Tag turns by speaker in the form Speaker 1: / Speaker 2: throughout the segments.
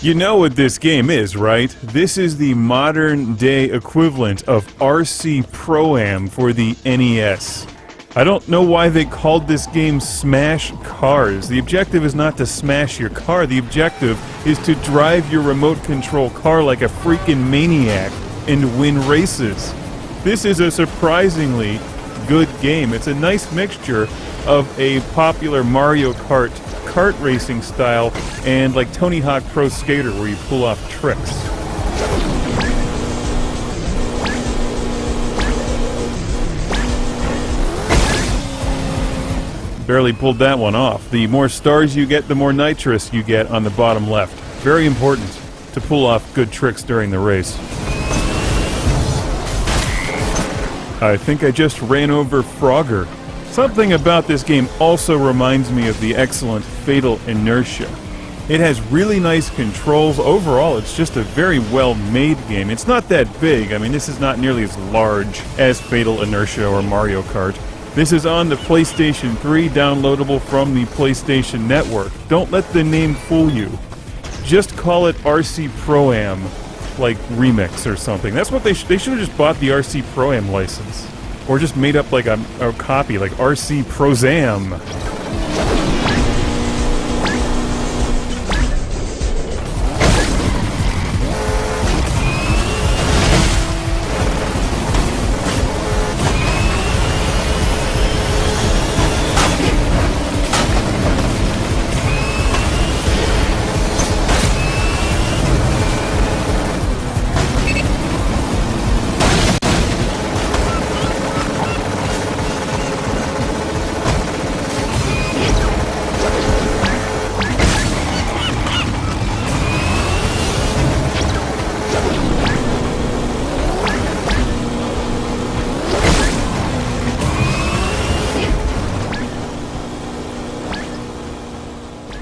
Speaker 1: You know what this game is, right? This is the modern-day equivalent of RC Pro-Am for the NES. I don't know why they called this game Smash Cars. The objective is not to smash your car. The objective is to drive your remote control car like a freaking maniac and win races. This is a surprisingly good game. It's a nice mixture of a popular Mario Kart kart racing style and like Tony Hawk Pro Skater where you pull off tricks. Barely pulled that one off. The more stars you get, the more nitrous you get on the bottom left. Very important to pull off good tricks during the race. I think I just ran over Frogger. Something about this game also reminds me of the excellent Fatal Inertia. It has really nice controls. Overall, it's just a very well-made game. It's not that big. I mean, this is not nearly as large as Fatal Inertia or Mario Kart. This is on the PlayStation 3, downloadable from the PlayStation Network. Don't let the name fool you. Just call it RC Pro-Am, like Remix or something. That's what they should have just bought the RC Pro-Am license. Or just made up like a copy, like RC Pro-Zam.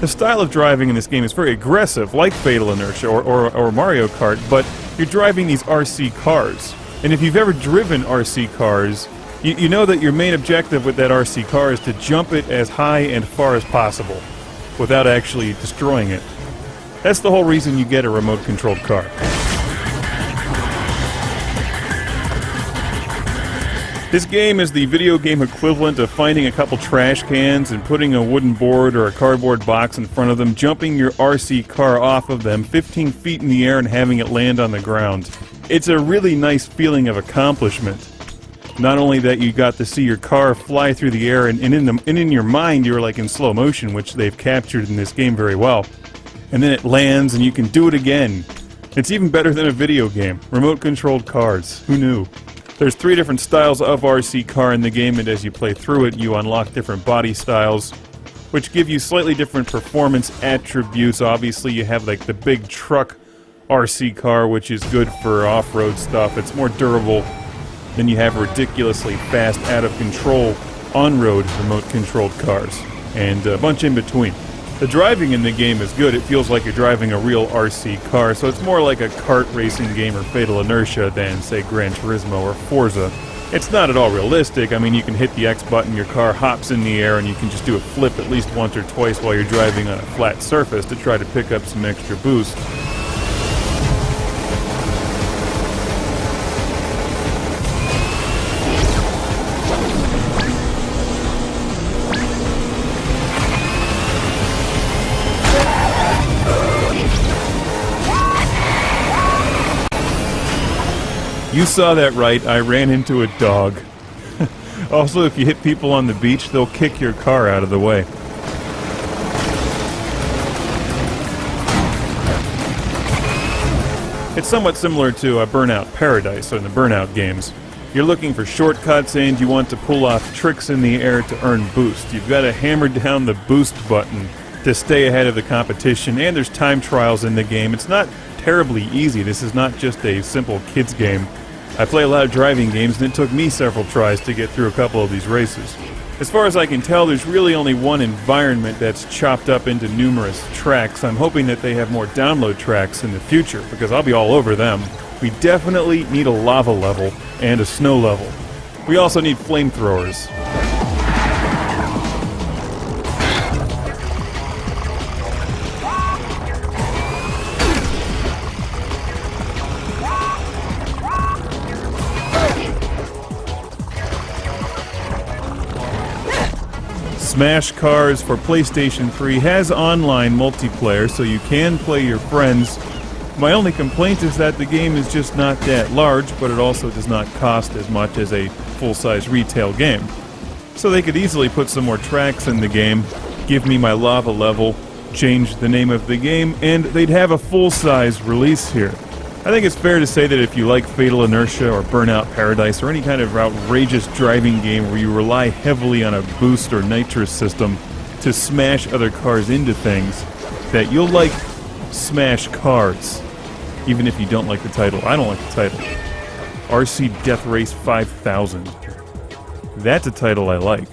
Speaker 1: The style of driving in this game is very aggressive, like Fatal Inertia or Mario Kart, but you're driving these RC cars. And if you've ever driven RC cars, you know that your main objective with that RC car is to jump it as high and far as possible without actually destroying it. That's the whole reason you get a remote-controlled car. This game is the video game equivalent of finding a couple trash cans and putting a wooden board or a cardboard box in front of them, jumping your RC car off of them 15 feet in the air and having it land on the ground. It's a really nice feeling of accomplishment. Not only that you got to see your car fly through the air and in your mind you're like in slow motion, which they've captured in this game very well. And then it lands and you can do it again. It's even better than a video game. Remote-controlled cars. Who knew? There's 3 different styles of RC car in the game, and as you play through it, you unlock different body styles, which give you slightly different performance attributes. Obviously, you have like the big truck RC car, which is good for off-road stuff. It's more durable than you have ridiculously fast, out-of-control on-road remote-controlled cars, and a bunch in between. The driving in the game is good. It feels like you're driving a real RC car, so it's more like a kart racing game or Fatal Inertia than, say, Gran Turismo or Forza. It's not at all realistic. I mean, you can hit the X button, your car hops in the air, and you can just do a flip at least once or twice while you're driving on a flat surface to try to pick up some extra boost. You saw that right, I ran into a dog. Also, if you hit people on the beach, they'll kick your car out of the way. It's somewhat similar to Burnout Paradise in the Burnout games. You're looking for shortcuts and you want to pull off tricks in the air to earn boost. You've got to hammer down the boost button to stay ahead of the competition, and there's time trials in the game. It's not terribly easy. This is not just a simple kids game. I play a lot of driving games, and it took me several tries to get through a couple of these races. As far as I can tell, there's really only one environment that's chopped up into numerous tracks. I'm hoping that they have more download tracks in the future, because I'll be all over them. We definitely need a lava level and a snow level. We also need flamethrowers. Smash Cars for PlayStation 3 has online multiplayer, so you can play your friends. My only complaint is that the game is just not that large, but it also does not cost as much as a full-size retail game. So they could easily put some more tracks in the game, give me my lava level, change the name of the game, and they'd have a full-size release here. I think it's fair to say that if you like Fatal Inertia or Burnout Paradise or any kind of outrageous driving game where you rely heavily on a boost or nitrous system to smash other cars into things, that you'll like Smash Cars, even if you don't like the title. I don't like the title. RC Death Race 5000. That's a title I like.